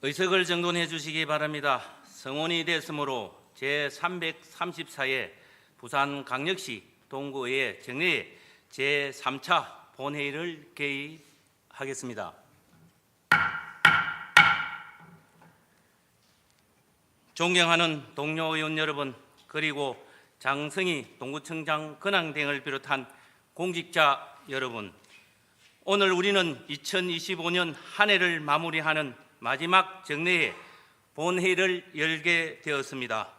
의석을 정돈해 주시기 바랍니다. 성원이 됐으므로 제334회 부산광역시 동구의회 정례회 제3차 본회의를 개의하겠습니다. 존경하는 동료 의원 여러분, 그리고 장성희 동구청장 근황 등을 비롯한 공직자 여러분, 오늘 우리는 2025년 한 해를 마무리하는 마지막 정례회 본회의를 열게 되었습니다.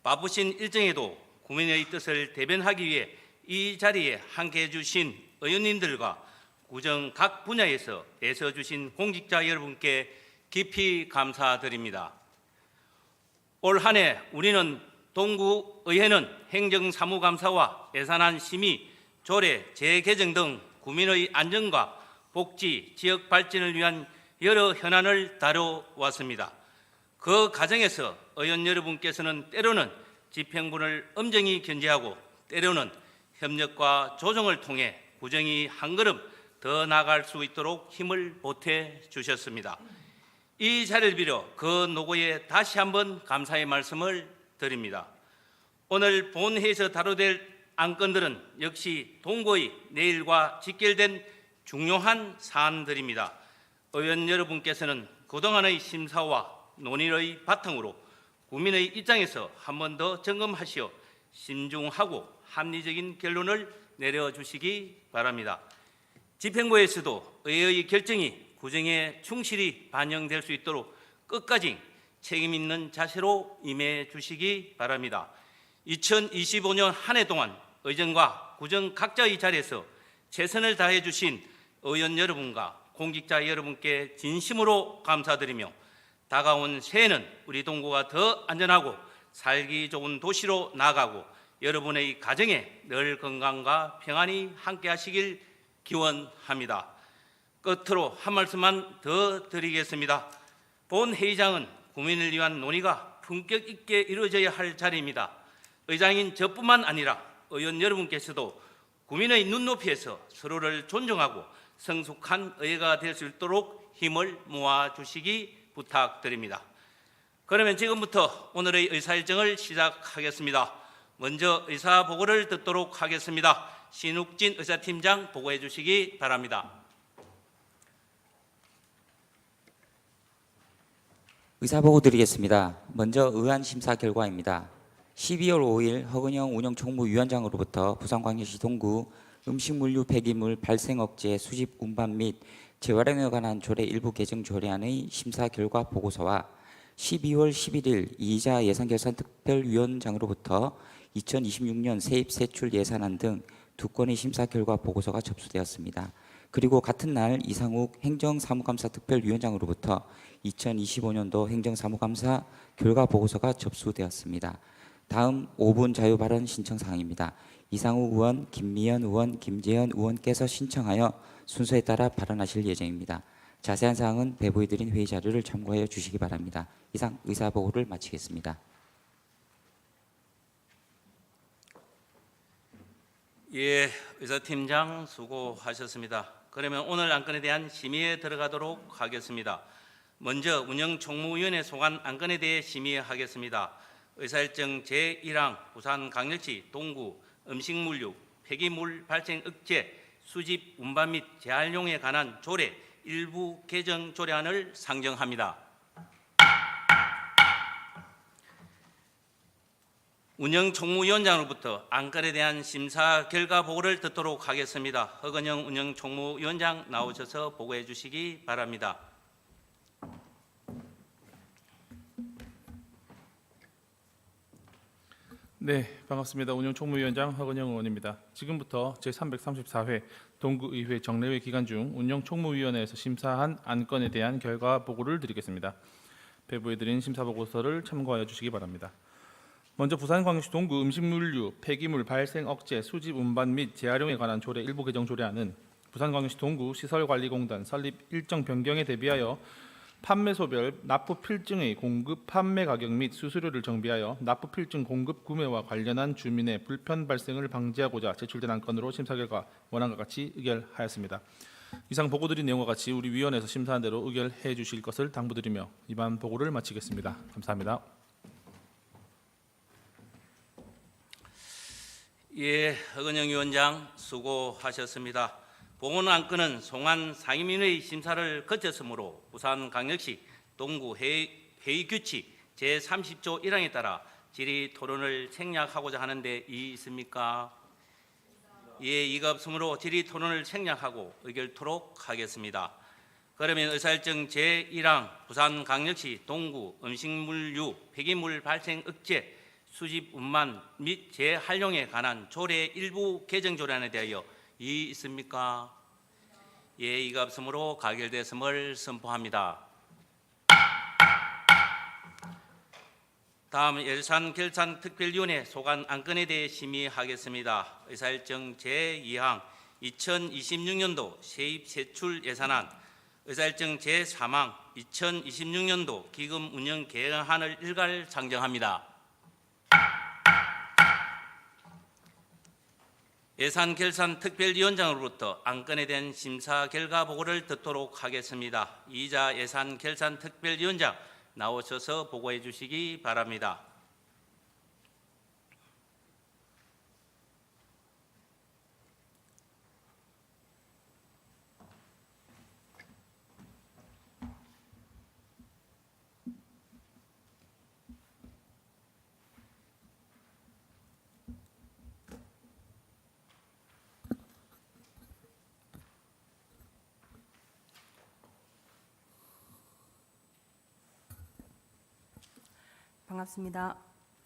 바쁘신 일정에도 국민의 뜻을 대변하기 위해 이 자리에 함께해 주신 의원님들과 구정 각 분야에서 애써주신 공직자 여러분께 깊이 감사드립니다. 올 한 해 우리는 동구의회는 행정사무감사와 예산안 심의, 조례, 재개정 등 국민의 안전과 복지, 지역 발전을 위한 여러 현안을 다뤄왔습니다. 그 과정에서 의원 여러분께서는 때로는 집행부를 엄정히 견제하고 때로는 협력과 조정을 통해 구정이 한 걸음 더 나아갈 수 있도록 힘을 보태주셨습니다. 이 자리를 빌어 그 노고에 다시 한번 감사의 말씀을 드립니다. 오늘 본회의에서 다뤄될 안건들은 역시 동구의 내일과 직결된 중요한 사안들입니다. 의원 여러분께서는 그동안의 심사와 논의의 바탕으로 국민의 입장에서 한 번 더 점검하시어 신중하고 합리적인 결론을 내려주시기 바랍니다. 집행부에서도 의회의 결정이 구정에 충실히 반영될 수 있도록 끝까지 책임 있는 자세로 임해 주시기 바랍니다. 2025년 한 해 동안 의정과 구정 각자의 자리에서 최선을 다해 주신 의원 여러분과 공직자 여러분께 진심으로 감사드리며 다가온 새해는 우리 동구가 더 안전하고 살기 좋은 도시로 나아가고 여러분의 가정에 늘 건강과 평안이 함께 하시길 기원합니다. 끝으로 한 말씀만 더 드리겠습니다. 본회의장은 국민을 위한 논의가 품격 있게 이루어져야 할 자리입니다. 의장인 저뿐만 아니라 의원 여러분께서도 국민의 눈높이에서 서로를 존중하고 성숙한 의회가 될 수 있도록 힘을 모아주시기 부탁드립니다. 그러면 지금부터 오늘의 의사일정을 시작하겠습니다. 먼저 의사보고를 듣도록 하겠습니다. 신욱진 의사팀장 보고해 주시기 바랍니다. 의사보고 드리겠습니다. 먼저 의안 심사 결과입니다. 12월 5일 허근영 운영총무위원장으로부터 부산광역시 동구 음식물류 폐기물 발생 억제 수집 운반 및 재활용에 관한 조례 일부 개정 조례안의 심사 결과 보고서와 12월 11일 이의자 예산결산특별위원장으로부터 2026년 세입 세출 예산안 등 두 건의 심사 결과 보고서가 접수되었습니다. 그리고 같은 날 이상욱 행정사무감사 특별위원장으로부터 2025년도 행정사무감사 결과 보고서가 접수되었습니다. 다음 5분 자유발언 신청사항입니다. 이상욱 의원, 김미연 의원, 김재현 의원께서 신청하여 순서에 따라 발언하실 예정입니다. 자세한 사항은 배부해드린 회의 자료를 참고하여 주시기 바랍니다. 이상 의사보고를 마치겠습니다. 예, 의사팀장 수고하셨습니다. 그러면 오늘 안건에 대한 심의에 들어가도록 하겠습니다. 먼저 운영총무위원회 소관 안건에 대해 심의하겠습니다. 의사일정 제1항 부산광역시 동구 음식물류 폐기물 발생 억제 수집 운반 및 재활용에 관한 조례 일부 개정 조례안을 상정합니다. 운영총무위원장으로부터 안건에 대한 심사 결과 보고를 듣도록 하겠습니다. 허근영 운영총무위원장 나오셔서 보고해 주시기 바랍니다. 네, 반갑습니다. 운영총무위원장 허근영 의원입니다. 지금부터 제334회 동구의회 정례회 기간 중 운영총무위원회에서 심사한 안건에 대한 결과 보고를 드리겠습니다. 배부해드린 심사보고서를 참고하여 주시기 바랍니다. 먼저 부산광역시 동구 음식물류 폐기물 발생 억제 수집 운반 및 재활용에 관한 조례 일부 개정 조례안은 부산광역시 동구 시설관리공단 설립 일정 변경에 대비하여 판매소별 납부필증의 공급 판매 가격 및 수수료를 정비하여 납부필증 공급 구매와 관련한 주민의 불편 발생을 방지하고자 제출된 안건으로 심사 결과 원안과 같이 의결하였습니다. 이상 보고드린 내용과 같이 우리 위원회에서 심사한 대로 의결해 주실 것을 당부드리며 이번 보고를 마치겠습니다. 감사합니다. 예, 허근영 위원장 수고하셨습니다. 보건 안건은 송환 상임위의 심사를 거쳤으므로 부산광역시 동구 회의 규칙 제30조 1항에 따라 질의 토론을 생략하고자 하는데 이의 있습니까? 예, 이가 없으므로 질의 토론을 생략하고 의결토록 하겠습니다. 그러면 의사일정 제1항 부산광역시 동구 음식물류 폐기물 발생 억제 수집 운반 및 재활용에 관한 조례 일부 개정 조례안에 대하여 이의 있습니까? 예, 이가 없으므로 가결됐음을 선포합니다. 다음 예산결산특별위원회 소관 안건에 대해 심의하겠습니다. 의사일정 제2항 2026년도 세입세출 예산안, 의사일정 제3항 2026년도 기금 운영 계획안을 일괄 상정합니다. 예산결산특별위원장으로부터 안건에 대한 심사 결과 보고를 듣도록 하겠습니다. 이자 예산결산특별위원장 나오셔서 보고해 주시기 바랍니다. 반갑습니다.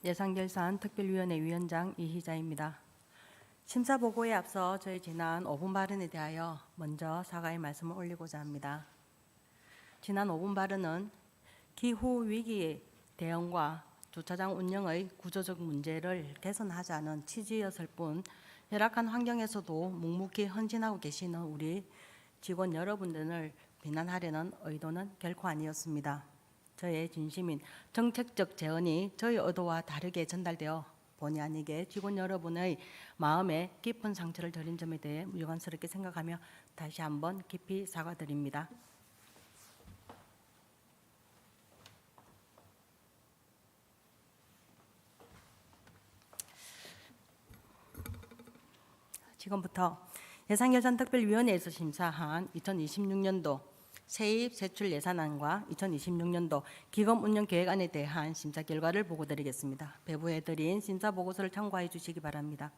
예산결산특별위원회 위원장 이희자입니다. 심사보고에 앞서 저희 지난 5분 발언에 대하여 먼저 사과의 말씀을 올리고자 합니다. 지난 5분 발언은 기후위기 대응과 주차장 운영의 구조적 문제를 개선하자는 취지였을 뿐 열악한 환경에서도 묵묵히 헌신하고 계시는 우리 직원 여러분들을 비난하려는 의도는 결코 아니었습니다. 저의 진심인 정책적 제언이 저희 의도와 다르게 전달되어 본의 아니게 직원 여러분의 마음에 깊은 상처를 드린 점에 대해 유감스럽게 생각하며 다시 한번 깊이 사과드립니다. 지금부터 예산결산특별위원회에서 심사한 2026년도 세입 세출 예산안과 2026년도 기금 운영 계획안에 대한 심사 결과를 보고드리겠습니다. 배부해드린 심사 보고서를 참고해 주시기 바랍니다.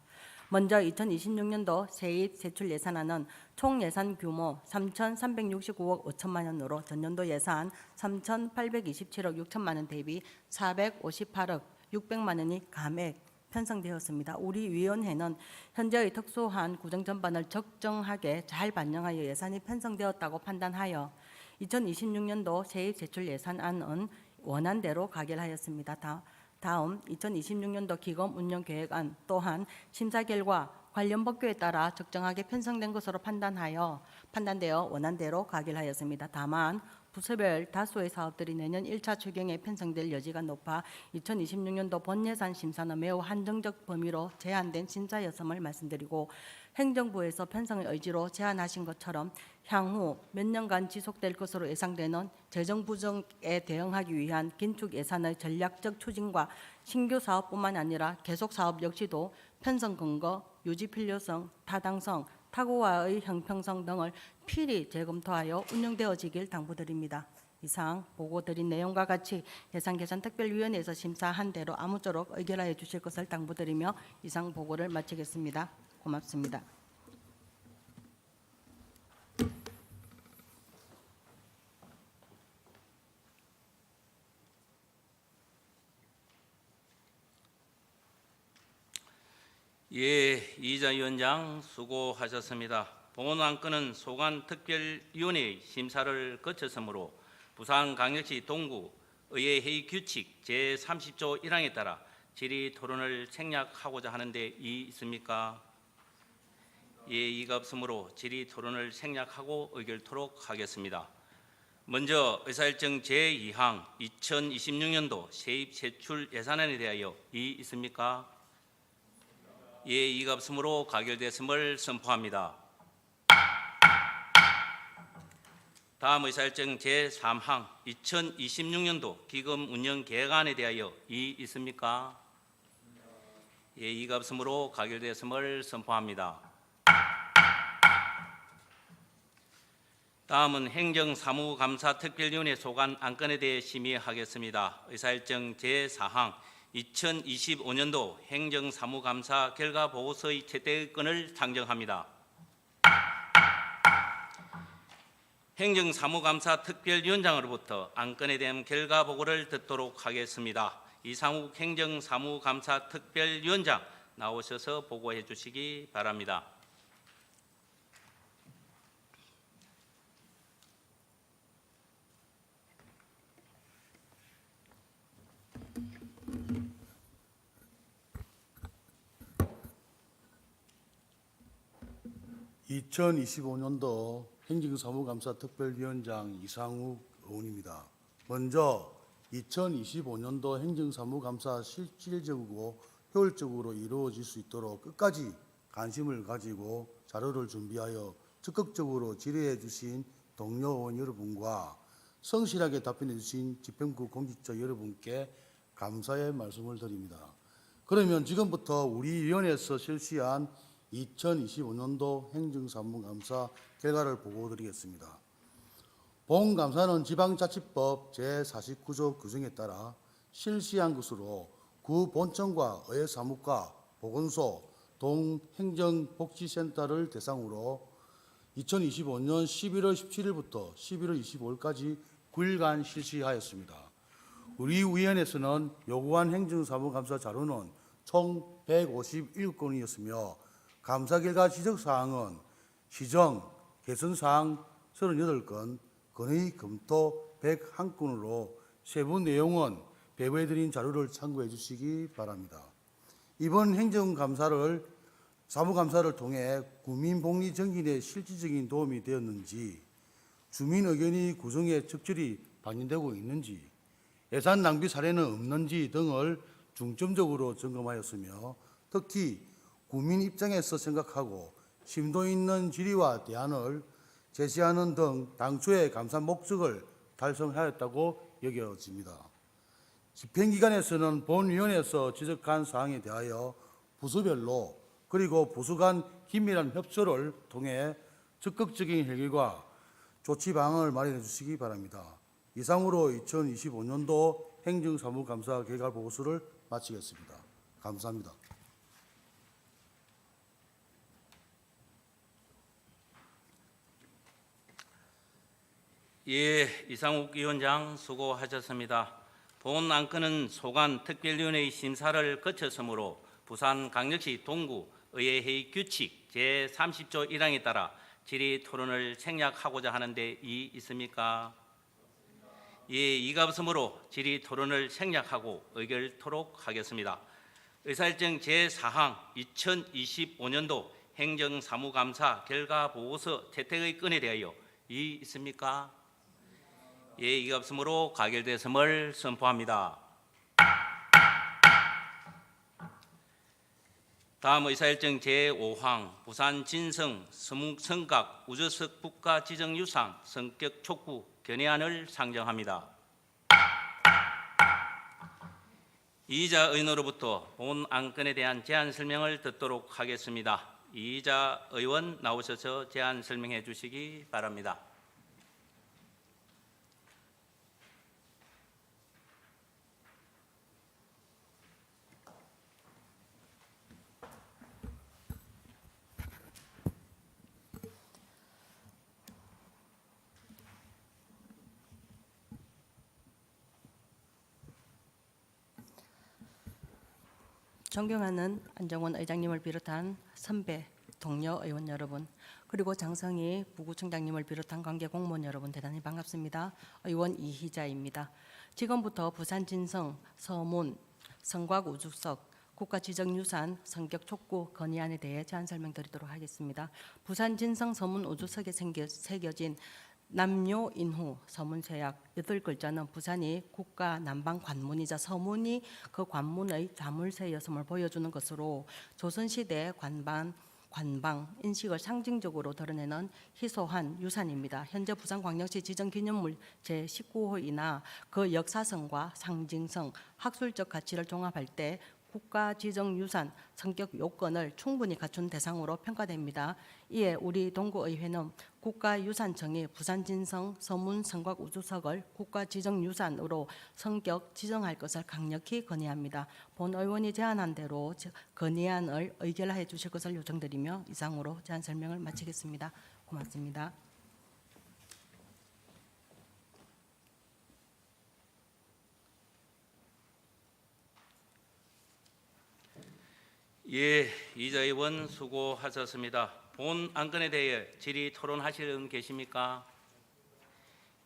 먼저 2026년도 세입 세출 예산안은 총 예산 규모 3,369억 5천만 원으로 전년도 예산 3,827억 6천만 원 대비 458억 600만 원이 감액 편성되었습니다. 우리 위원회는 현재의 특수한 구정 전반을 적정하게 잘 반영하여 예산이 편성되었다고 판단하여 2026년도 세입 제출 예산안은 원안대로 가결하였습니다. 다음 2026년도 기금 운영 계획안 또한 심사 결과 관련 법규에 따라 적정하게 편성된 것으로 판단되어 원안대로 가결하였습니다. 다만 부서별 다수의 사업들이 내년 1차 추경에 편성될 여지가 높아 2026년도 본예산 심사는 매우 한정적 범위로 제한된 심사였음을 말씀드리고 행정부에서 편성의 의지로 제안하신 것처럼 향후 몇 년간 지속될 것으로 예상되는 재정 부족에 대응하기 위한 긴축 예산의 전략적 추진과 신규 사업뿐만 아니라 계속 사업 역시도 편성 근거, 유지 필요성, 타당성, 타구화의 형평성 등을 필히 재검토하여 운영되어지길 당부드립니다. 이상 보고드린 내용과 같이 예산결산특별위원회에서 심사한 대로 아무쪼록 의결하여 주실 것을 당부드리며 이상 보고를 마치겠습니다. 고맙습니다. 예, 이자 위원장 수고하셨습니다. 본 안건은 소관특별위원회의 심사를 거쳤으므로 부산광역시 동구 의회 회의 규칙 제30조 1항에 따라 질의 토론을 생략하고자 하는데 이의 있습니까? 예, 이가 없으므로 질의 토론을 생략하고 의결토록 하겠습니다. 먼저 의사일정 제2항 2026년도 세입 세출 예산안에 대하여 이의 있습니까? 예, 이가 없으므로 가결됐음을 선포합니다. 다음 의사일정 제3항 2026년도 기금 운영 계획안에 대하여 이의 있습니까? 예, 이가 없으므로 가결되었음을 선포합니다. 다음은 행정사무감사특별위원회 소관 안건에 대해 심의하겠습니다. 의사일정 제4항 2025년도 행정사무감사 결과 보고서의 채택건을 상정합니다. 행정사무감사 특별위원장으로부터 안건에 대한 결과 보고를 듣도록 하겠습니다. 이상욱 행정사무감사 특별위원장 나오셔서 보고해 주시기 바랍니다. (2025년도) 행정사무감사 특별위원장 이상욱 의원입니다. 먼저 2025년도 행정사무감사 실질적이고 효율적으로 이루어질 수 있도록 끝까지 관심을 가지고 자료를 준비하여 적극적으로 질의해 주신 동료 의원 여러분과 성실하게 답변해 주신 집행부 공직자 여러분께 감사의 말씀을 드립니다. 그러면 지금부터 우리 위원회에서 실시한 2025년도 행정사무감사 결과를 보고드리겠습니다. 본 감사는 지방자치법 제49조 규정에 따라 실시한 것으로 구 본청과 의회 사무과 보건소, 동행정복지센터를 대상으로 2025년 11월 17일부터 11월 25일까지 9일간 실시하였습니다. 우리 위원회에서는 요구한 행정사무감사 자료는 총 157건이었으며 감사 결과 지적사항은 시정, 개선사항 38건, 건의 검토 101건으로 세부 내용은 배부해드린 자료를 참고해 주시기 바랍니다. 이번 사무감사를 통해 국민복리 정진에 실질적인 도움이 되었는지, 주민 의견이 구성에 적절히 반영되고 있는지, 예산 낭비 사례는 없는지 등을 중점적으로 점검하였으며 특히 국민 입장에서 생각하고 심도 있는 질의와 대안을 제시하는 등 당초의 감사 목적을 달성하였다고 여겨집니다. 집행기관에서는 본위원회에서 지적한 사항에 대하여 부서별로 그리고 부서 간 긴밀한 협조를 통해 적극적인 해결과 조치 방안을 마련해 주시기 바랍니다. 이상으로 2025년도 행정사무감사 결과 보고서를 마치겠습니다. 감사합니다. 예, 이상욱 위원장 수고하셨습니다. 본 안건은 소관 특별위원회의 심사를 거쳤으므로 부산광역시 동구의회회의 규칙 제30조 1항에 따라 질의 토론을 생략하고자 하는데 이의 있습니까? 예, 이가 없으므로 질의 토론을 생략하고 의결토록 하겠습니다. 의사일정 제4항 2025년도 행정사무감사 결과 보고서 채택의 건에 대하여 이의 있습니까? 예, 이가 없으므로 가결됐음을 선포합니다. 다음 의사일정 제5항 부산 진성 서묵성각 우주석 국가지정유산 성격 촉구 견해안을 상정합니다. 이의자 의원으로부터 본 안건에 대한 제안 설명을 듣도록 하겠습니다. 이의자 의원 나오셔서 제안 설명해 주시기 바랍니다. 존경하는 안정원 의장님을 비롯한 선배 동료 의원 여러분, 그리고 장성희 부구청장님을 비롯한 관계 공무원 여러분 대단히 반갑습니다. 의원 이희자입니다. 지금부터 부산 진성 서문 성곽 우주석 국가지정유산 성격 촉구 건의안에 대해 제안 설명드리도록 하겠습니다. 부산 진성 서문 우주석에 새겨진 남녀 인후 서문서약 8글자는 부산이 국가 남방 관문이자 서문이 그 관문의 자물쇠였음을 보여주는 것으로 조선시대 관방, 인식을 상징적으로 드러내는 희소한 유산입니다. 현재 부산광역시 지정기념물 제19호이나 그 역사성과 상징성, 학술적 가치를 종합할 때 국가지정유산 성격 요건을 충분히 갖춘 대상으로 평가됩니다. 이에 우리 동구의회는 국가유산청이 부산진성 서문성곽우주석을 국가지정유산으로 성격 지정할 것을 강력히 건의합니다. 본 의원이 제안한 대로 건의안을 의결해 주실 것을 요청드리며 이상으로 제안 설명을 마치겠습니다. 고맙습니다. 예, 이자 의원 수고하셨습니다. 본 안건에 대해 질의 토론하실 의원 계십니까?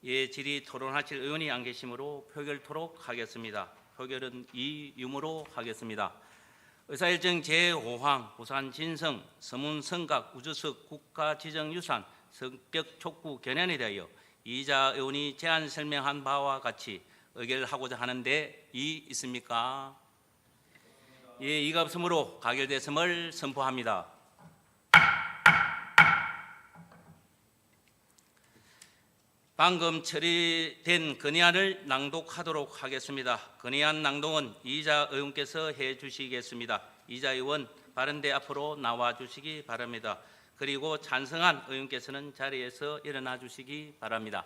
예, 질의 토론하실 의원이 안 계시므로 표결토록 하겠습니다. 표결은 이유무로 하겠습니다. 의사일정 제5항 부산 진성 서문성각 우주석 국가지정유산 성격 촉구 견해에 대하여 이자 의원이 제안 설명한 바와 같이 의결하고자 하는데 있습니까? 예, 이가 없으므로 가결됐음을 선포합니다. 방금 처리된 건의안을 낭독하도록 하겠습니다. 건의안 낭독은 이자 의원께서 해주시겠습니다. 이자 의원 발언대 앞으로 나와 주시기 바랍니다. 그리고 찬성한 의원께서는 자리에서 일어나 주시기 바랍니다.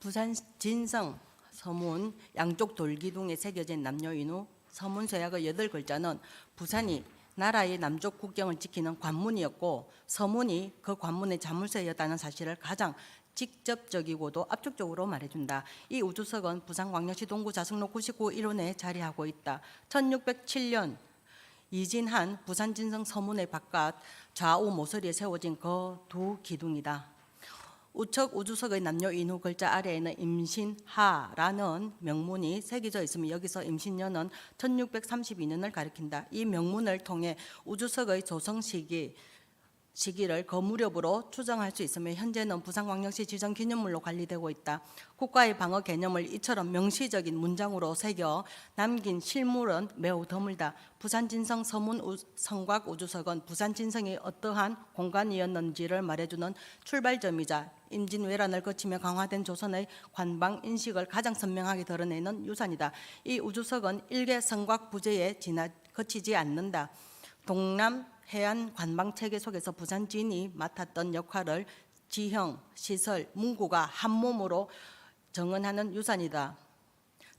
부산 진성 서문 양쪽 돌기둥에 새겨진 남녀인후 서문 서약의 8글자는 부산이 나라의 남쪽 국경을 지키는 관문이었고 서문이 그 관문의 자물쇠였다는 사실을 가장 직접적이고도 압축적으로 말해준다. 이 우주석은 부산광역시 동구 자성로 99 1원에 자리하고 있다. 1607년 이진한 부산 진성 서문의 바깥 좌우 모서리에 세워진 그 두 기둥이다. 우측 우주석의 남녀인후 글자 아래에는 임신하라는 명문이 새겨져 있으며 여기서 임신년은 1632년을 가리킨다. 이 명문을 통해 우주석의 조성 시기를 그 무렵으로 추정할 수 있으며 현재는 부산광역시 지정기념물로 관리되고 있다. 국가의 방어 개념을 이처럼 명시적인 문장으로 새겨 남긴 실물은 매우 드물다. 부산진성 서문성곽 우주석은 부산진성이 어떠한 공간이었는지를 말해주는 출발점이자 임진왜란을 거치며 강화된 조선의 관방 인식을 가장 선명하게 드러내는 유산이다. 이 우주석은 일개 성곽 부재에 거치지 않는다. 동남 해안 관방 체계 속에서 부산진이 맡았던 역할을 지형, 시설, 문구가 한 몸으로 정언하는 유산이다.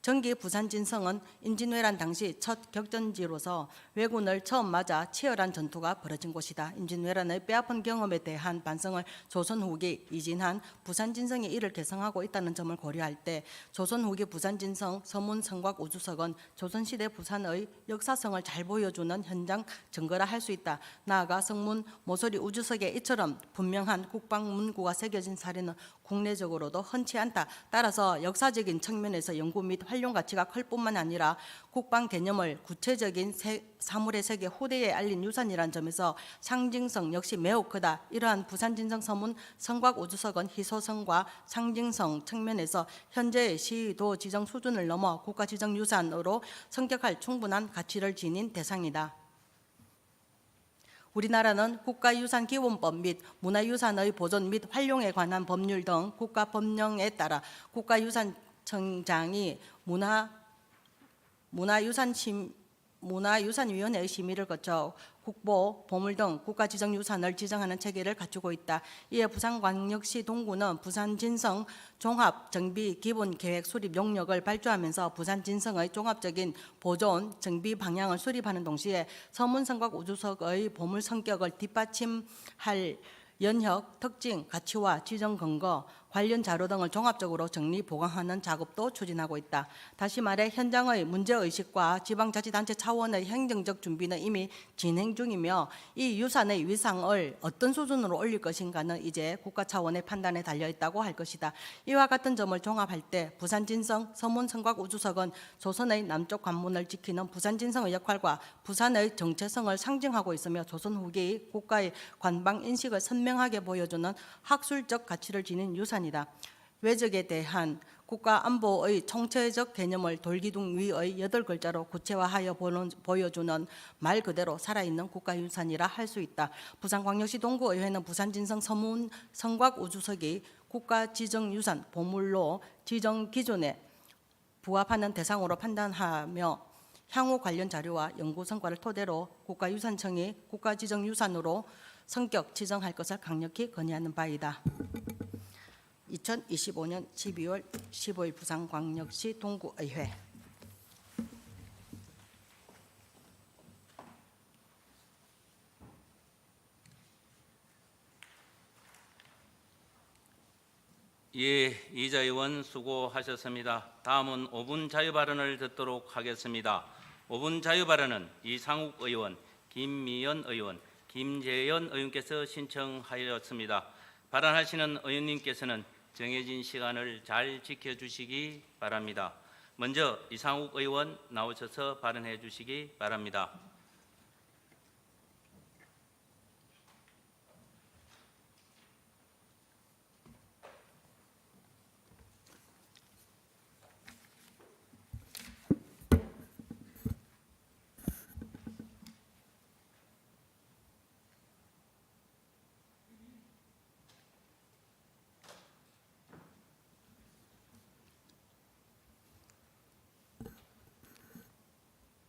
전기 부산진성은 임진왜란 당시 첫 격전지로서 왜군을 처음 맞아 치열한 전투가 벌어진 곳이다. 임진왜란의 뼈아픈 경험에 대한 반성을 조선 후기 이진한 부산진성이 이를 개성하고 있다는 점을 고려할 때 조선 후기 부산진성 서문성곽 우주석은 조선시대 부산의 역사성을 잘 보여주는 현장 증거라 할 수 있다. 나아가 성문 모서리 우주석에 이처럼 분명한 국방문구가 새겨진 사례는 국내적으로도 흔치 않다. 따라서 역사적인 측면에서 연구 및 활용 가치가 클 뿐만 아니라 국방 개념을 구체적인 사물의 세계 후대에 알린 유산이라는 점에서 상징성 역시 매우 크다. 이러한 부산진성 서문 성곽 우주석은 희소성과 상징성 측면에서 현재의 시도 지정 수준을 넘어 국가지정 유산으로 성격할 충분한 가치를 지닌 대상이다. 우리나라는 국가유산기본법 및 문화유산의 보존 및 활용에 관한 법률 등 국가법령에 따라 국가유산청장이 문화유산위원회의 심의를 거쳐 국보, 보물 등 국가지정유산을 지정하는 체계를 갖추고 있다. 이에 부산광역시 동구는 부산진성 종합정비 기본계획 수립 용역을 발주하면서 부산진성의 종합적인 보존, 정비 방향을 수립하는 동시에 서문성곽 우주석의 보물 성격을 뒷받침할 연혁, 특징, 가치와 지정 근거, 관련 자료 등을 종합적으로 정리 보강하는 작업도 추진하고 있다. 다시 말해 현장의 문제의식과 지방자치단체 차원의 행정적 준비는 이미 진행 중이며 이 유산의 위상을 어떤 수준으로 올릴 것인가는 이제 국가 차원의 판단에 달려있다고 할 것이다. 이와 같은 점을 종합할 때 부산진성 서문성곽우주석은 조선의 남쪽 관문을 지키는 부산진성의 역할과 부산의 정체성을 상징하고 있으며 조선 후기의 국가의 관방 인식을 선명하게 보여주는 학술적 가치를 지닌 유산이다. 외적에 대한 국가 안보의 총체적 개념을 돌기둥 위의 8글자로 구체화하여 보여주는 말 그대로 살아있는 국가유산이라 할 수 있다. 부산광역시 동구의회는 부산진성 서문성곽우주석이 국가지정유산 보물로 지정 기준에 부합하는 대상으로 판단하며 향후 관련 자료와 연구 성과를 토대로 국가유산청이 국가지정유산으로 성격 지정할 것을 강력히 건의하는 바이다. 2025년 12월 15일 부산광역시 동구의회. 예, 이자 의원 수고하셨습니다. 다음은 5분 자유 발언을 듣도록 하겠습니다. 5분 자유 발언은 이상욱 의원, 김미연 의원, 김재현 의원께서 신청하였습니다. 발언하시는 의원님께서는 정해진 시간을 잘 지켜주시기 바랍니다. 먼저 이상욱 의원 나오셔서 발언해 주시기 바랍니다.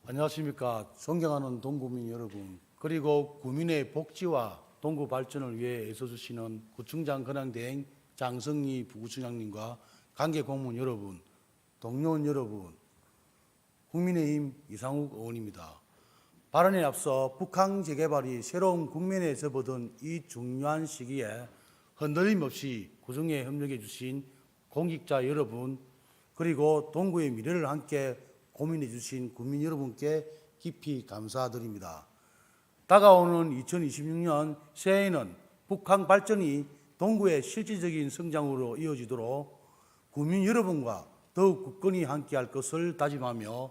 안녕하십니까. 존경하는 동구민 여러분, 그리고 구민의 복지와 동구 발전을 위해 애써주시는 구청장 근황대행 장성리 부구청장님과 관계 공무원 여러분, 동료원 여러분, 국민의힘 이상욱 의원입니다. 발언에 앞서 북한 재개발이 새로운 국면에 접어든 이 중요한 시기에 흔들림 없이 구성에 협력해 주신 공직자 여러분, 그리고 동구의 미래를 함께 고민해 주신 국민 여러분께 깊이 감사드립니다. 다가오는 2026년 새해에는 북한 발전이 동구의 실질적인 성장으로 이어지도록 국민 여러분과 더욱 굳건히 함께할 것을 다짐하며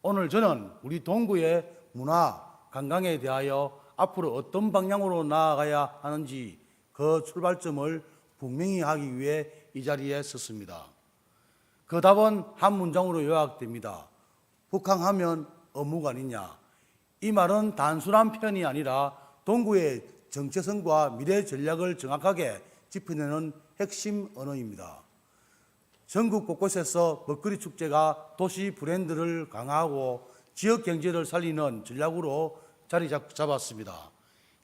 오늘 저는 우리 동구의 문화, 관광에 대하여 앞으로 어떤 방향으로 나아가야 하는지 그 출발점을 분명히 하기 위해 이 자리에 섰습니다. 그 답은 한 문장으로 요약됩니다. 북한하면 어묵 아니냐. 이 말은 단순한 표현이 아니라 동구의 정체성과 미래 전략을 정확하게 짚어내는 핵심 언어입니다. 전국 곳곳에서 먹거리 축제가 도시 브랜드를 강화하고 지역 경제를 살리는 전략으로 자리 잡았습니다.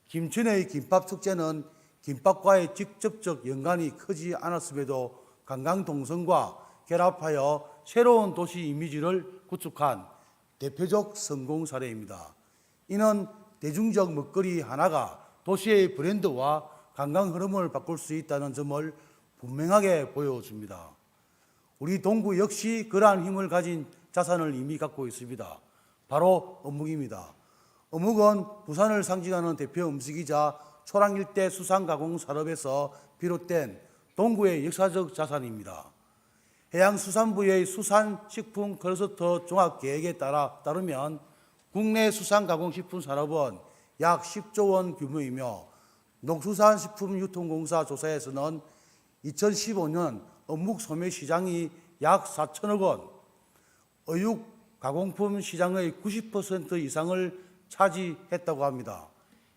김천의 김밥 축제는 김밥과의 직접적 연관이 크지 않았음에도 관광 동성과 결합하여 새로운 도시 이미지를 구축한 대표적 성공 사례입니다. 이는 대중적 먹거리 하나가 도시의 브랜드와 관광 흐름을 바꿀 수 있다는 점을 분명하게 보여줍니다. 우리 동구 역시 그러한 힘을 가진 자산을 이미 갖고 있습니다. 바로 어묵입니다. 어묵은 부산을 상징하는 대표 음식이자 초랑 일대 수산가공 산업에서 비롯된 동구의 역사적 자산입니다. 해양수산부의 수산식품 클러스터 종합계획에 따르면 국내 수산가공식품 산업은 약 10조 원 규모이며 농수산식품유통공사 조사에서는 2015년 어묵 소매 시장이 약 4천억 원, 어육 가공품 시장의 90% 이상을 차지했다고 합니다.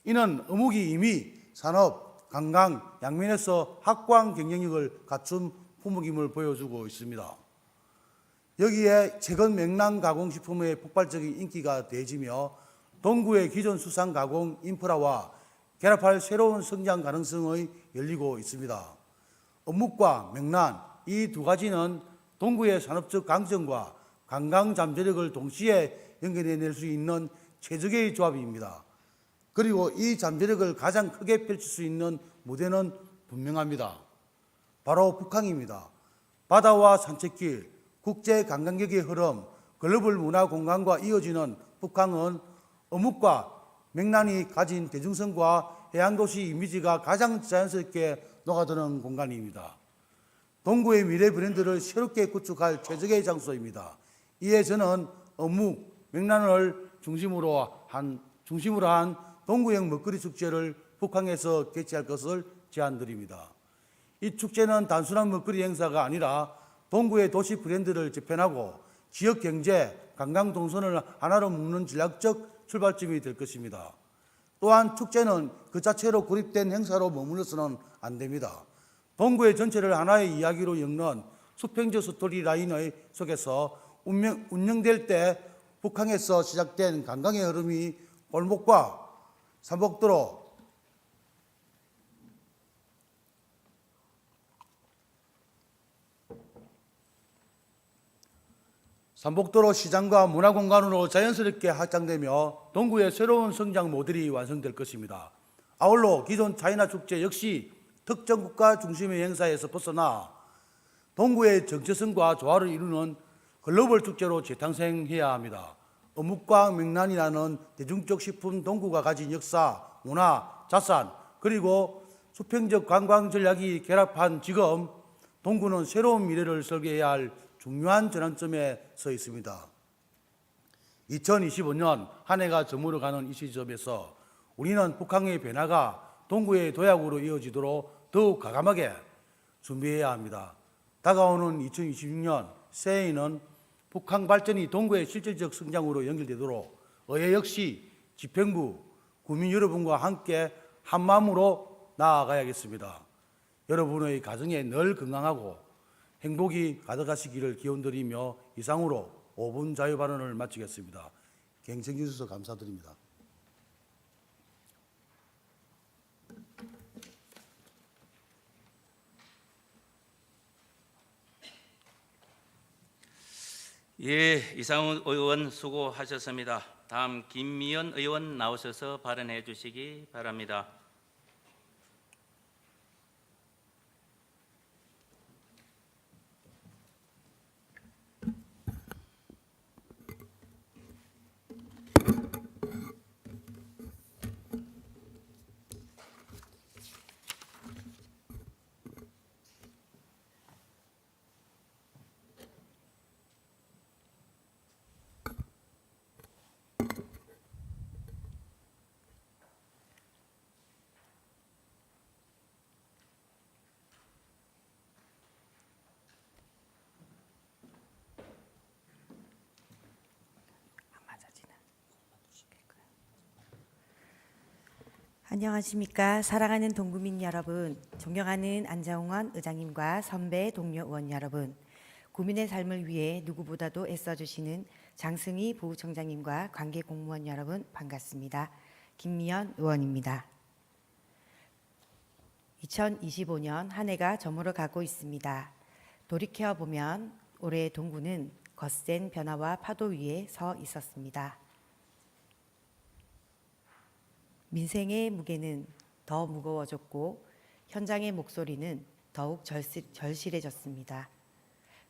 이는 어묵이 이미 산업, 관광, 양면에서 확고한 경쟁력을 갖춘 품목임을 보여주고 있습니다. 여기에 최근 명란 가공식품의 폭발적인 인기가 대해지며 동구의 기존 수산 가공 인프라와 결합할 새로운 성장 가능성이 열리고 있습니다. 어묵과 명란 이 두 가지는 동구의 산업적 강점과 관광 잠재력을 동시에 연결해낼 수 있는 최적의 조합입니다. 그리고 이 잠재력을 가장 크게 펼칠 수 있는 무대는 분명합니다. 바로 북항입니다. 바다와 산책길, 국제 관광객의 흐름, 글로벌 문화 공간과 이어지는 북항은 어묵과 명란이 가진 대중성과 해안도시 이미지가 가장 자연스럽게 녹아드는 공간입니다. 동구의 미래 브랜드를 새롭게 구축할 최적의 장소입니다. 이에 저는 어묵, 명란을 중심으로 한 동구형 먹거리 축제를 북항에서 개최할 것을 제안드립니다. 이 축제는 단순한 먹거리 행사가 아니라 동구의 도시 브랜드를 재편하고 지역 경제, 관광 동선을 하나로 묶는 전략적 출발점이 될 것입니다. 또한 축제는 그 자체로 고립된 행사로 머물러서는 안 됩니다. 동구의 전체를 하나의 이야기로 엮는 수평적 스토리 라인의 속에서 운영될 때 북항에서 시작된 관광의 흐름이 골목과 삼복도로 시장과 문화공간으로 자연스럽게 확장되며 동구의 새로운 성장 모델이 완성될 것입니다. 아울러 기존 차이나 축제 역시 특정 국가 중심의 행사에서 벗어나 동구의 정체성과 조화를 이루는 글로벌 축제로 재탄생해야 합니다. 어묵과 명란이라는 대중적 식품 동구가 가진 역사, 문화, 자산, 그리고 수평적 관광 전략이 결합한 지금 동구는 새로운 미래를 설계해야 할 중요한 전환점에 서 있습니다. 2025년 한 해가 저물어가는 이 시점에서 우리는 북한의 변화가 동구의 도약으로 이어지도록 더욱 과감하게 준비해야 합니다. 다가오는 2026년 새해에는 북한 발전이 동구의 실질적 성장으로 연결되도록 의회 역시 집행부, 국민 여러분과 함께 한마음으로 나아가야겠습니다. 여러분의 가정에 늘 건강하고 행복이 가득하시기를 기원드리며 이상으로 5분 자유 발언을 마치겠습니다. 경청해 주셔서 감사드립니다. 예, 이상훈 의원 수고하셨습니다. 다음 김미연 의원 나오셔서 발언해 주시기 바랍니다. 안녕하십니까. 사랑하는 동구민 여러분, 존경하는 안정원 의장님과 선배 동료 의원 여러분, 구민의 삶을 위해 누구보다도 애써주시는 장승희 부총장님과 관계 공무원 여러분 반갑습니다. 김미연 의원입니다. 2025년 한 해가 저물어 가고 있습니다. 돌이켜보면 올해 동구는 거센 변화와 파도 위에 서 있었습니다. 민생의 무게는 더 무거워졌고 현장의 목소리는 더욱 절실해졌습니다.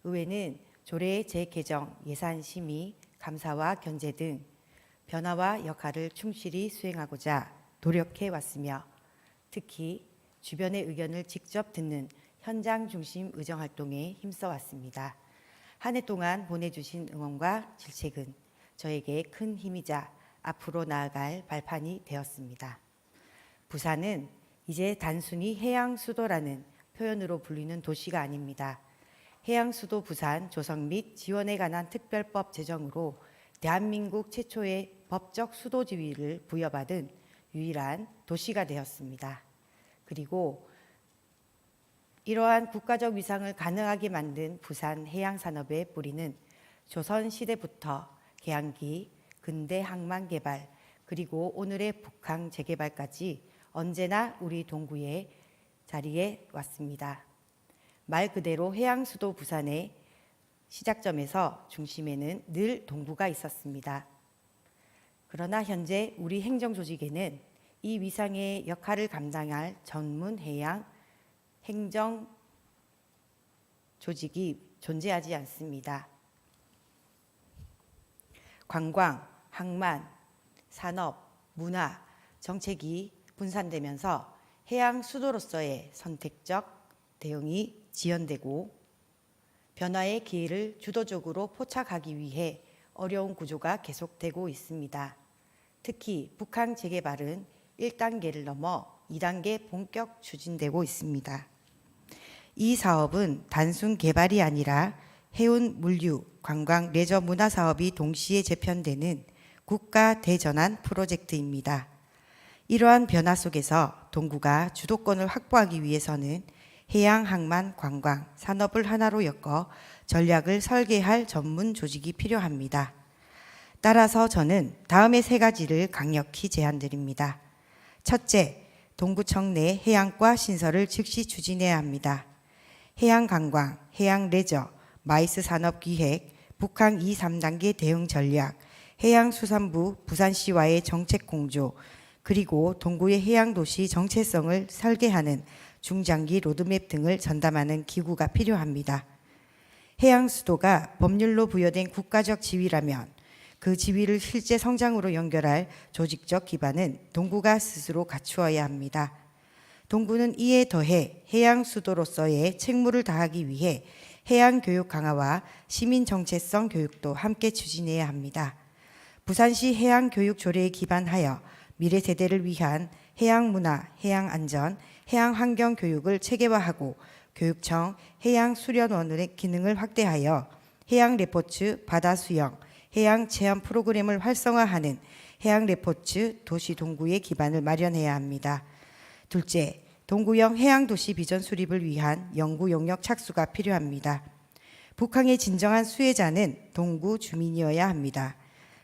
의회는 조례 재개정, 예산 심의, 감사와 견제 등 변화와 역할을 충실히 수행하고자 노력해 왔으며 특히 주변의 의견을 직접 듣는 현장 중심 의정활동에 힘써 왔습니다. 한 해 동안 보내주신 응원과 질책은 저에게 큰 힘이자 앞으로 나아갈 발판이 되었습니다. 부산은 이제 단순히 해양 수도라는 표현으로 불리는 도시가 아닙니다. 해양 수도 부산 조성 및 지원에 관한 특별법 제정으로 대한민국 최초의 법적 수도 지위를 부여받은 유일한 도시가 되었습니다. 그리고 이러한 국가적 위상을 가능하게 만든 부산 해양산업의 뿌리는 조선시대부터 개항기, 근대 항만 개발, 그리고 오늘의 북항 재개발까지 언제나 우리 동구의 자리에 왔습니다. 말 그대로 해양 수도 부산의 시작점에서 중심에는 늘 동구가 있었습니다. 그러나 현재 우리 행정조직에는 이 위상의 역할을 감당할 전문 해양 행정 조직이 존재하지 않습니다. 관광, 항만, 산업, 문화, 정책이 분산되면서 해양 수도로서의 선택적 대응이 지연되고 변화의 기회를 주도적으로 포착하기 위해 어려운 구조가 계속되고 있습니다. 특히 북한 재개발은 1단계를 넘어 2단계 본격 추진되고 있습니다. 이 사업은 단순 개발이 아니라 해운 물류, 관광, 레저 문화 사업이 동시에 재편되는 국가 대전환 프로젝트입니다. 이러한 변화 속에서 동구가 주도권을 확보하기 위해서는 해양, 항만, 관광, 산업을 하나로 엮어 전략을 설계할 전문 조직이 필요합니다. 따라서 저는 다음의 3가지를 강력히 제안드립니다. 첫째, 동구청 내 해양과 신설을 즉시 추진해야 합니다. 해양관광, 해양레저, 마이스 산업기획, 북한 2, 3단계 대응 전략, 해양수산부 부산시와의 정책 공조, 그리고 동구의 해양도시 정체성을 설계하는 중장기 로드맵 등을 전담하는 기구가 필요합니다. 해양수도가 법률로 부여된 국가적 지위라면 그 지위를 실제 성장으로 연결할 조직적 기반은 동구가 스스로 갖추어야 합니다. 동구는 이에 더해 해양수도로서의 책무를 다하기 위해 해양교육 강화와 시민정체성 교육도 함께 추진해야 합니다. 부산시 해양교육조례에 기반하여 미래 세대를 위한 해양문화, 해양안전, 해양환경 교육을 체계화하고 교육청 해양수련원의 기능을 확대하여 해양레포츠, 바다수영, 해양체험 프로그램을 활성화하는 해양레포츠 도시 동구의 기반을 마련해야 합니다. 둘째, 동구형 해양도시 비전 수립을 위한 연구 용역 착수가 필요합니다. 북한의 진정한 수혜자는 동구 주민이어야 합니다.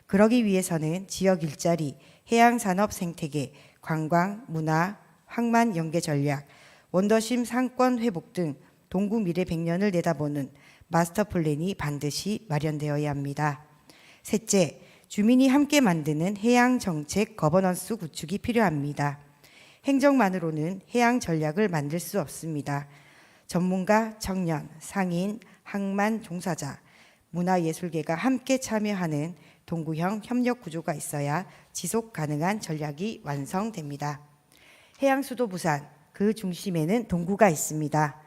그러기 위해서는 지역 일자리, 해양산업 생태계, 관광, 문화, 항만 연계 전략, 원더심 상권 회복 등 동구 미래 100년을 내다보는 마스터 플랜이 반드시 마련되어야 합니다. 셋째, 주민이 함께 만드는 해양 정책 거버넌스 구축이 필요합니다. 행정만으로는 해양 전략을 만들 수 없습니다. 전문가, 청년, 상인, 항만 종사자, 문화예술계가 함께 참여하는 동구형 협력 구조가 있어야 지속 가능한 전략이 완성됩니다. 해양수도 부산, 그 중심에는 동구가 있습니다.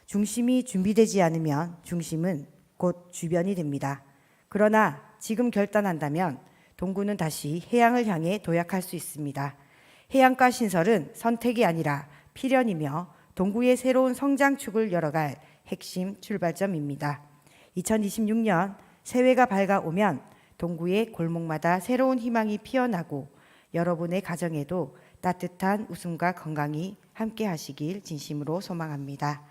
중심이 준비되지 않으면 중심은 곧 주변이 됩니다. 그러나 지금 결단한다면 동구는 다시 해양을 향해 도약할 수 있습니다. 해양과 신설은 선택이 아니라 필연이며 동구의 새로운 성장축을 열어갈 핵심 출발점입니다. 2026년 새해가 밝아오면 동구의 골목마다 새로운 희망이 피어나고 여러분의 가정에도 따뜻한 웃음과 건강이 함께 하시길 진심으로 소망합니다.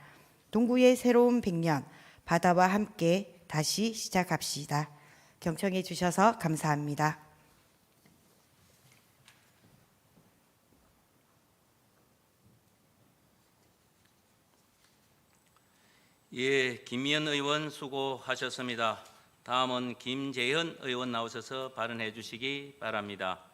동구의 새로운 100년, 바다와 함께 다시 시작합시다. 경청해 주셔서 감사합니다. 예, 김미연 의원 수고하셨습니다. 다음은 김재현 의원 나오셔서 발언해 주시기 바랍니다.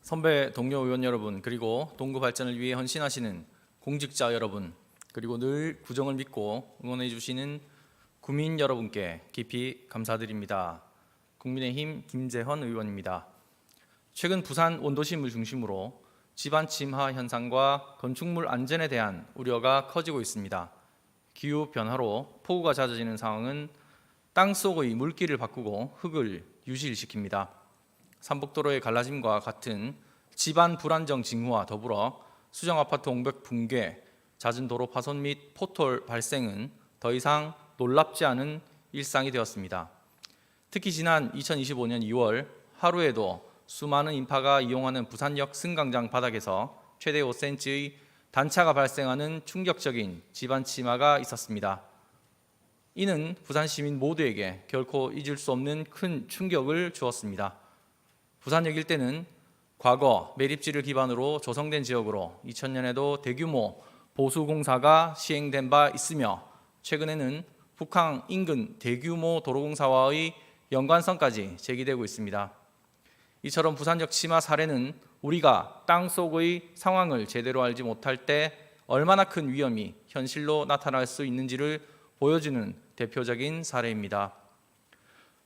선배 동료 의원 여러분, 그리고 동구 발전을 위해 헌신하시는 공직자 여러분, 그리고 늘 구정을 믿고 응원해 주시는 구민 여러분께 깊이 감사드립니다. 국민의힘 김재헌 의원입니다. 최근 부산 원도심을 중심으로 지반 침하 현상과 건축물 안전에 대한 우려가 커지고 있습니다. 기후 변화로 폭우가 잦아지는 상황은 땅속의 물기를 바꾸고 흙을 유실시킵니다. 삼복도로의 갈라짐과 같은 지반 불안정 징후와 더불어 수정 아파트 옹벽 붕괴, 잦은 도로 파손 및 포털 발생은 더 이상 놀랍지 않은 일상이 되었습니다. 특히 지난 2025년 2월 하루에도 수많은 인파가 이용하는 부산역 승강장 바닥에서 최대 5cm의 단차가 발생하는 충격적인 지반 침하가 있었습니다. 이는 부산 시민 모두에게 결코 잊을 수 없는 큰 충격을 주었습니다. 부산역 일대는 과거 매립지를 기반으로 조성된 지역으로 2000년에도 대규모 보수 공사가 시행된 바 있으며 최근에는 북항 인근 대규모 도로공사와의 연관성까지 제기되고 있습니다. 이처럼 부산역 치마 사례는 우리가 땅속의 상황을 제대로 알지 못할 때 얼마나 큰 위험이 현실로 나타날 수 있는지를 보여주는 대표적인 사례입니다.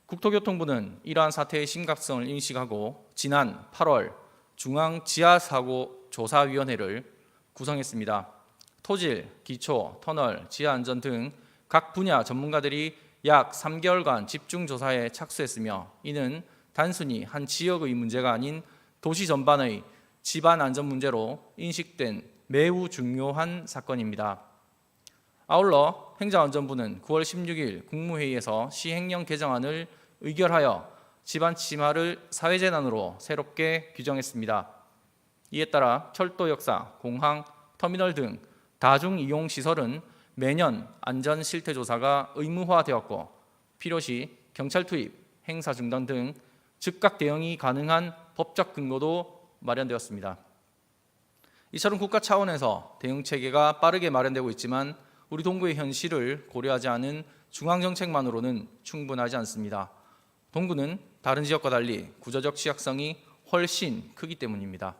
국토교통부는 이러한 사태의 심각성을 인식하고 지난 8월 중앙지하사고조사위원회를 구성했습니다. 토질, 기초, 터널, 지하안전 등 각 분야 전문가들이 약 3개월간 집중조사에 착수했으며 이는 단순히 한 지역의 문제가 아닌 도시 전반의 집안 안전 문제로 인식된 매우 중요한 사건입니다. 아울러 행정안전부는 9월 16일 국무회의에서 시행령 개정안을 의결하여 집안 침하를 사회재난으로 새롭게 규정했습니다. 이에 따라 철도 역사, 공항, 터미널 등 다중이용시설은 매년 안전실태조사가 의무화되었고 필요시 경찰 투입, 행사 중단 등 즉각 대응이 가능한 법적 근거도 마련되었습니다. 이처럼 국가 차원에서 대응체계가 빠르게 마련되고 있지만 우리 동구의 현실을 고려하지 않은 중앙정책만으로는 충분하지 않습니다. 동구는 다른 지역과 달리 구조적 취약성이 훨씬 크기 때문입니다.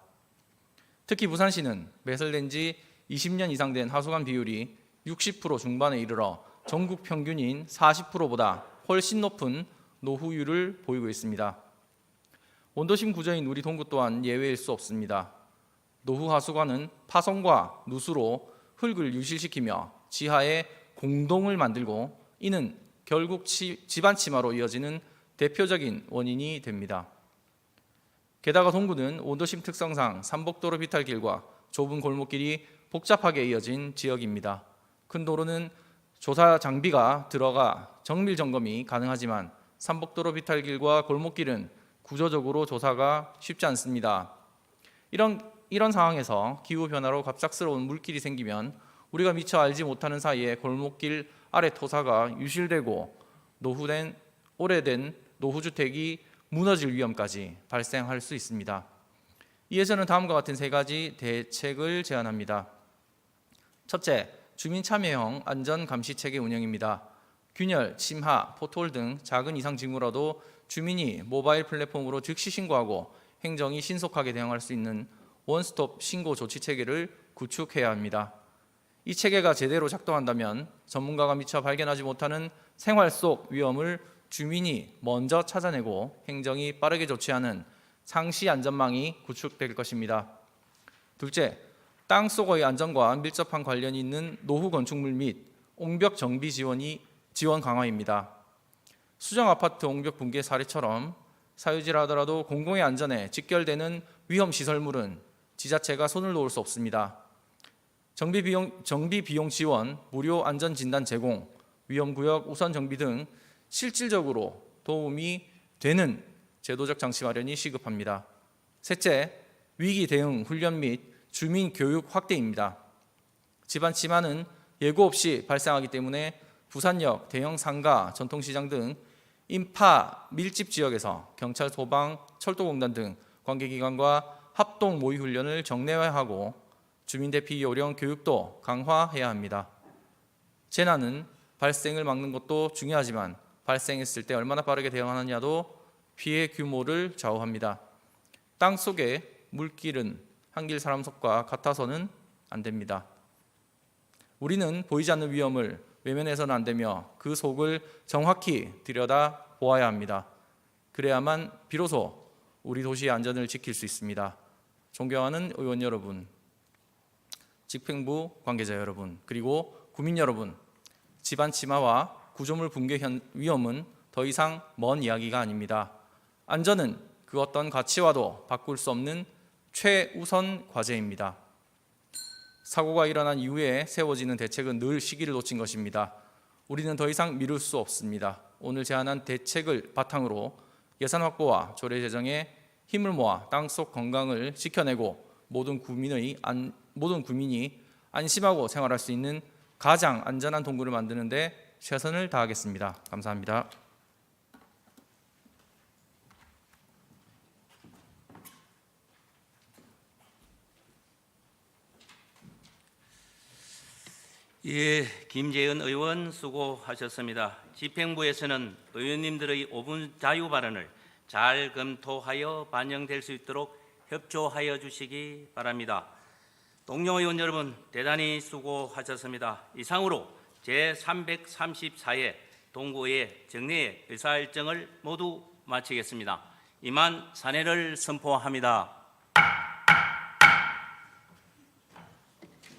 특히 부산시는 매설된 지 20년 이상 된 하수관 비율이 60% 중반에 이르러 전국 평균인 40%보다 훨씬 높은 노후율을 보이고 있습니다. 원도심 구조인 우리 동구 또한 예외일 수 없습니다. 노후 하수관은 파손과 누수로 흙을 유실시키며 지하에 공동을 만들고 이는 결국 집안 침하로 이어지는 대표적인 원인이 됩니다. 게다가 동구는 원도심 특성상 삼복도로 비탈길과 좁은 골목길이 복잡하게 이어진 지역입니다. 큰 도로는 조사 장비가 들어가 정밀 점검이 가능하지만 삼복도로 비탈길과 골목길은 구조적으로 조사가 쉽지 않습니다. 이런 상황에서 기후변화로 갑작스러운 물길이 생기면 우리가 미처 알지 못하는 사이에 골목길 아래 토사가 유실되고 오래된 노후주택이 무너질 위험까지 발생할 수 있습니다. 이에 저는 다음과 같은 3가지 대책을 제안합니다. 첫째, 주민참여형 안전감시체계 운영입니다. 균열, 침하, 포트홀 등 작은 이상 징후라도 주민이 모바일 플랫폼으로 즉시 신고하고 행정이 신속하게 대응할 수 있는 원스톱 신고 조치 체계를 구축해야 합니다. 이 체계가 제대로 작동한다면 전문가가 미처 발견하지 못하는 생활 속 위험을 주민이 먼저 찾아내고 행정이 빠르게 조치하는 상시 안전망이 구축될 것입니다. 둘째, 땅속의 안전과 밀접한 관련이 있는 노후 건축물 및 옹벽 정비 지원 강화입니다. 수정 아파트 옹벽 붕괴 사례처럼 사유지라 하더라도 공공의 안전에 직결되는 위험 시설물은 지자체가 손을 놓을 수 없습니다. 정비 비용 지원, 무료 안전 진단 제공, 위험구역 우선 정비 등 실질적으로 도움이 되는 제도적 장치 마련이 시급합니다. 셋째, 위기 대응 훈련 및 주민 교육 확대입니다. 집안 침하는 예고 없이 발생하기 때문에 부산역, 대형 상가, 전통시장 등 인파 밀집 지역에서 경찰, 소방, 철도공단 등 관계기관과 합동 모의 훈련을 정례화하고 주민 대피 요령 교육도 강화해야 합니다. 재난은 발생을 막는 것도 중요하지만 발생했을 때 얼마나 빠르게 대응하느냐도 피해 규모를 좌우합니다. 땅 속의 물길은 한길 사람 속과 같아서는 안 됩니다. 우리는 보이지 않는 위험을 외면해서는 안 되며 그 속을 정확히 들여다 보아야 합니다. 그래야만 비로소 우리 도시의 안전을 지킬 수 있습니다. 존경하는 의원 여러분, 집행부 관계자 여러분, 그리고 국민 여러분, 집안 침하와 구조물 붕괴 위험은 더 이상 먼 이야기가 아닙니다. 안전은 그 어떤 가치와도 바꿀 수 없는 최우선 과제입니다. 사고가 일어난 이후에 세워지는 대책은 늘 시기를 놓친 것입니다. 우리는 더 이상 미룰 수 없습니다. 오늘 제안한 대책을 바탕으로 예산 확보와 조례 제정에 힘을 모아 땅속 건강을 지켜내고 모든 국민이 안심하고 생활할 수 있는 가장 안전한 동구를 만드는 데 최선을 다하겠습니다. 감사합니다. 예, 김재현 의원 수고하셨습니다. 집행부에서는 의원님들의 5분 자유 발언을 잘 검토하여 반영될 수 있도록 협조하여 주시기 바랍니다. 동료 의원 여러분 대단히 수고하셨습니다. 이상으로 제334회 동구의 정례 의사일정을 모두 마치겠습니다. 이만 사례를 선포합니다.